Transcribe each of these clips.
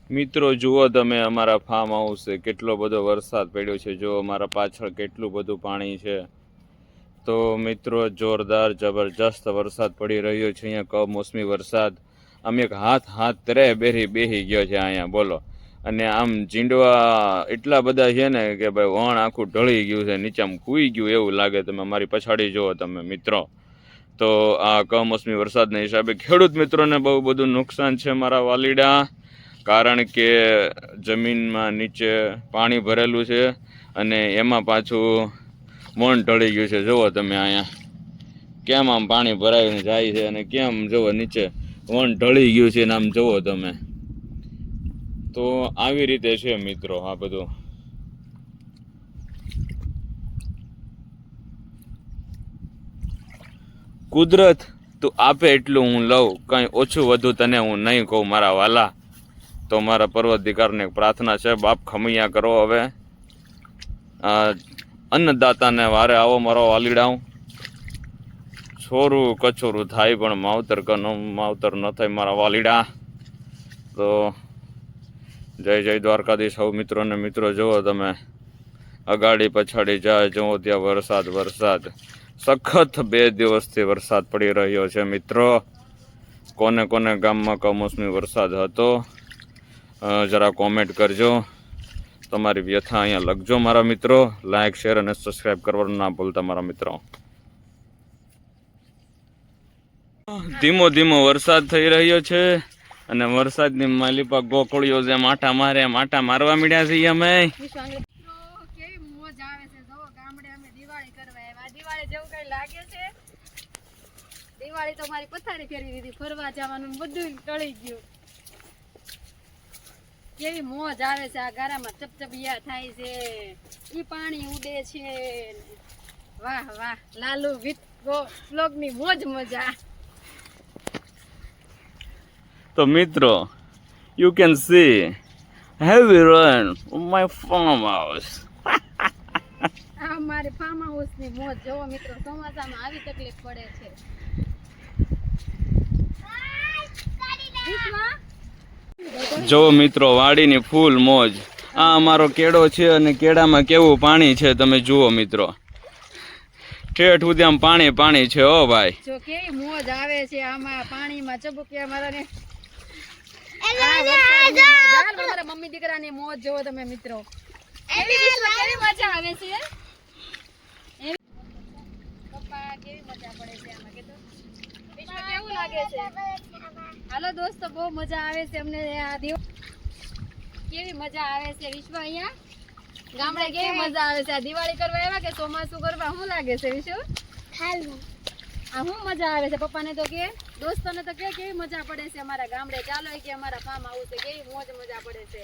મિત્રો જુઓ તમે અમારા ફાર્મ હાઉસ છે, કેટલો બધો વરસાદ પડ્યો છે, જો અમારા પાછળ કેટલું બધું પાણી છે। તો મિત્રો જોરદાર જબરજસ્ત વરસાદ પડી રહ્યો છે અહીંયા, કમોસમી વરસાદ। આમ એક હાથ તરે બેહી ગયો છે અહીંયા, બોલો। અને આમ ઝીંડવા એટલા બધા છે ને કે ભાઈ વણ આખું ઢળી ગયું છે, નીચે આમ કૂઈ ગયું એવું લાગે। તમે મારી પછાડી જુઓ તમે મિત્રો। તો આ કમોસમી વરસાદના હિસાબે ખેડૂત મિત્રોને બહુ બધું નુકસાન છે મારા વાલીડા, કારણ કે જમીનમાં નીચે પાણી ભરેલું છે અને એમાં પાછું મણ ઢળી ગયું છે। જુઓ તમે અહીંયા કેમ આમ પાણી ભરાઈને જાય છે અને કેમ જુઓ નીચે વણ ઢળી ગયું છે ને આમ જુઓ તમે। તો આવી રીતે છે મિત્રો આ બધું। કુદરત તું આપે એટલું હું લઉં, કંઈ ઓછું વધુ તને હું નહીં કહું મારા વાલા। તો મારા પર્વતધિકારને પ્રાર્થના છે, બાપ ખમૈયા કરો હવે। અન્નદાતાને વારે આવો મારો વાલીડાઉ। છોરું કછોરું થાય પણ માવતર ન થાય મારા વાલીડા। તો જય દ્વારકાધીશ સૌ મિત્રોને મિત્રો। જુઓ તમે અગાડી પછાડી જાય જુઓ ત્યાં વરસાદ સખત 2 દિવસથી વરસાદ પડી રહ્યો છે મિત્રો। કોને કોને ગામમાં કમોસમી વરસાદ હતો જરા કોમેન્ટ કરજો, તમારી વ્યથા અહીંયા લખજો મારા મિત્રો। લાઈક શેર અને સબસ્ક્રાઈબ કરવાનું ના ભૂલતા મારા મિત્રો। ધીમો ધીમો વરસાદ થઈ રહ્યો છે અને વરસાદની માલિપા ગોકળીઓ જે માટા મારવા મળ્યા છીએ અમે। કેવી મોજ આવે છે, જો ગામડે અમે દિવાળી કરવા આવ્યા। દિવાળી જેવું કઈ લાગે છે? દિવાળી તો મારી પથારી ફેરવી દીધી, ફરવા જવાનું બધું ટળી ગયું। કેવી મોજ આવે છે, આ ગારામાં ચપચપિયા થાય છે, ઈ પાણી ઉડે છે, વાહ વાહ લાલુ વિથ બ્લોગ ની મોજ મજા। તો મિત્રો you can see heavy rain on my farm house। આ મારી ફાર્મ હાઉસ ની મોજ જોવો મિત્રો, ચોમાસામાં આવી તકલીફ પડે છે। જો મિત્રો વાડીની ફૂલ મોજ। આ અમારો કેળો છે અને કેળામાં કેવું પાણી છે તમે જુઓ મિત્રો, ઠેઠ સુધી આમ પાણી છે। ઓ ભાઈ જો કેવી મોજ આવે છે આમાં પાણીમાં ચબુકિયા મારાને। મારા મમ્મી દીકરાની મોજ જોવો તમે મિત્રો, કેવી મજા આવે છે। પપ્પા કેવી મજા પડે છે આમાં, કે તો વિશ્વ કેવું લાગે છે? હાલો દોસ્તો, બહુ મજા આવે છે અમને આ દિવસ, કેવી મજા આવે છે વિશ્વ અહીંયા ગામડે, કેવી મજા આવે છે? આ દિવાળી કરવા આવ્યા કે ચોમાસું કરવા? શું લાગે છે વિશ્વ? આ શું મજા આવે છે? પપ્પાને તો કે, દોસ્તોને તો કે કેવી મજા પડે છે અમારા ગામડે? ચાલો કે અમારા ફાર્મ હાઉસ છે, કેવી મોજ મજા પડે છે।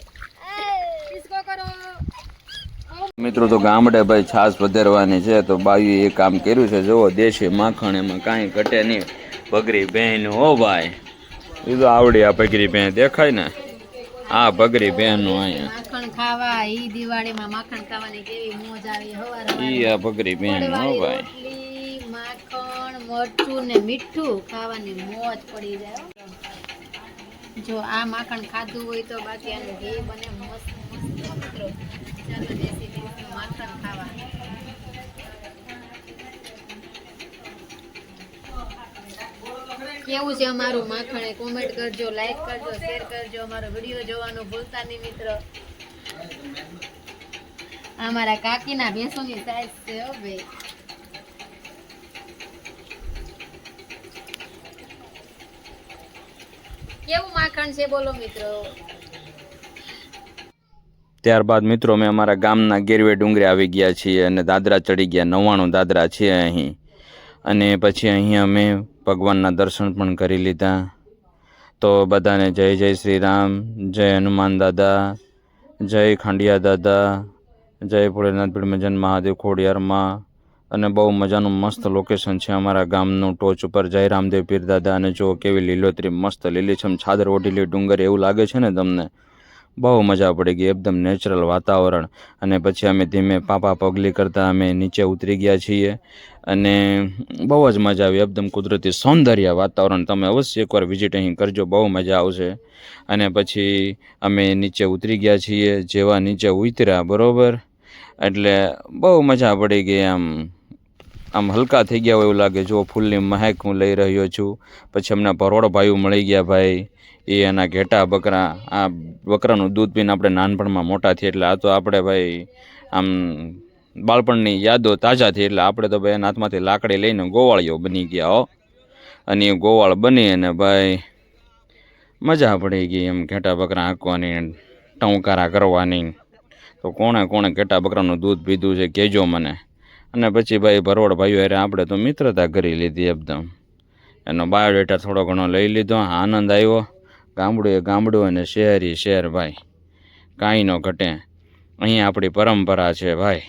ડિસ્કો કરો મિત્રો। તો ગામડે ભાઈ છાશ વધારવાની છે તો બાઈએ એ કામ કર્યું છે। જુઓ દેશી માખણ, એમાં કાંઈ ઘટે નહીં। ભગરી બહેન, હો ભાઈ, એ તો આવડી આ ભગરી બહેન દેખાય ને, આ ભગરી બહેન નું અહીંયા માખણ ખાવા, ઈ દિવાળીમાં માખણ ખાવાની કેવી મોજ આવી। ઈ આ ભગરી બહેન, હો ભાઈ, માખણ મરચું ને મીઠું ખાવાની મોજ પડી જાય। જો આ માખણ ખાધું હોય તો બાકી આનું ઘી બને મસ્ત મિત્રો। ચાલો દેશી માખણ ખાવા। કેવું છે અમારું માખણ? કોમેન્ટ કરજો, લાઈક કરજો, શેર કરજો, અમારો વિડીયો જોવાનું ભૂલતા નહીં મિત્રો। અમારા કાકીના ભેંસોની સાઈઝ છે હો ભાઈ। કેવું માખણ છે બોલો મિત્રો? ત્યારબાદ મિત્રો અમે અમારા ગામના ગેરવે ડુંગરે આવી ગયા છીએ અને દાદરા ચડી ગયા। 99 દાદરા છે અહીં, અને પછી અહીંયા અમે ભગવાનના દર્શન પણ કરી લીધા। તો બધાને જય શ્રી રામ, જય હનુમાન દાદા, જય ખાંડિયા દાદા, જય ભોળેનાથ ભીડમજન મહાદેવ ખોડિયારમાં। અને બહુ મજાનું મસ્ત લોકેશન છે અમારા ગામનું ટોચ ઉપર, જય રામદેવ પીર દાદા। અને જો કેવી લીલોતરી મસ્ત લીલીછમ છાદર ઓઢેલી ડુંગર, એવું લાગે છે ને તમને બહુ મજા પડી ગઈ, એકદમ નેચરલ વાતાવરણ. અને પછી અમે ધીમે પાપા પગલી કરતાં અમે નીચે ઉતરી ગયા છીએ અને બહુ જ મજા આવી, એકદમ કુદરતી સૌંદર્ય વાતાવરણ. તમે અવશ્ય એકવાર વિઝિટ અહીં કરજો, બહુ મજા આવશે. અને પછી અમે નીચે ઉતરી ગયા છીએ, જેવા નીચે ઉતર્યા બરાબર એટલે બહુ મજા પડી ગઈ. આમ હલકા થઈ ગયા હોય એવું લાગે. જો ફૂલની મહેક હું લઈ રહ્યો છું. પછી અમને ભરોડ ભાઈઓ મળી ગયા ભાઈ, એ એના ઘેટા બકરા, આ બકરાનું દૂધ પીને આપણે નાનપણમાં મોટા થઈએ એટલે આ તો આપણે ભાઈ આમ બાળપણની યાદો તાજા થઈ એટલે આપણે તો ભાઈ એના હાથમાંથી લાકડી લઈને ગોવાળીઓ બની ગયા હો. અને એ ગોવાળ બની અને ભાઈ મજા પડી ગઈ એમ ઘેટા બકરા હાંકવાની, ટંકારા કરવાની. તો કોણે કોણે ઘેટા બકરાનું દૂધ પીધું છે કહેજો મને. અને પછી ભાઈ ભરવાડ ભાઈઓ અરે આપણે તો મિત્રતા કરી લીધી એકદમ. એનો બાયોડેટા થોડો ઘણો લઈ લીધો, આનંદ આવ્યો. ગામડું એ ગામડું અને શહેરી શહેર ભાઈ, કાંઈ ન ઘટે. અહીં આપણી પરંપરા છે ભાઈ,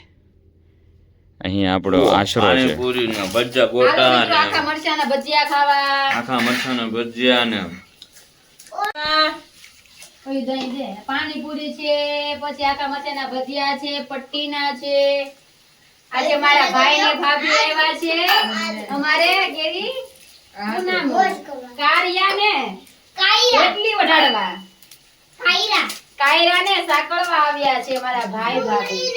અહીં આપણો આશરો છે. પાણીપુરીના ભજીયા ગોટા અને આખા મરચાના ભજીયા ખાવા, આખા મરચાના ભજીયા ને પાણીપુરી છે, પછી આખા મરચાના ભજીયા છે, પટ્ટીના છે. આજે મારા ભાઈ ને ભાભી આવ્યા છે અમારે. કેવી શું નામ? કારિયા ને એટલી વઢાડવા, કાયરા ને સાંકળવા આવ્યા છે મારા ભાઈ ભાભી.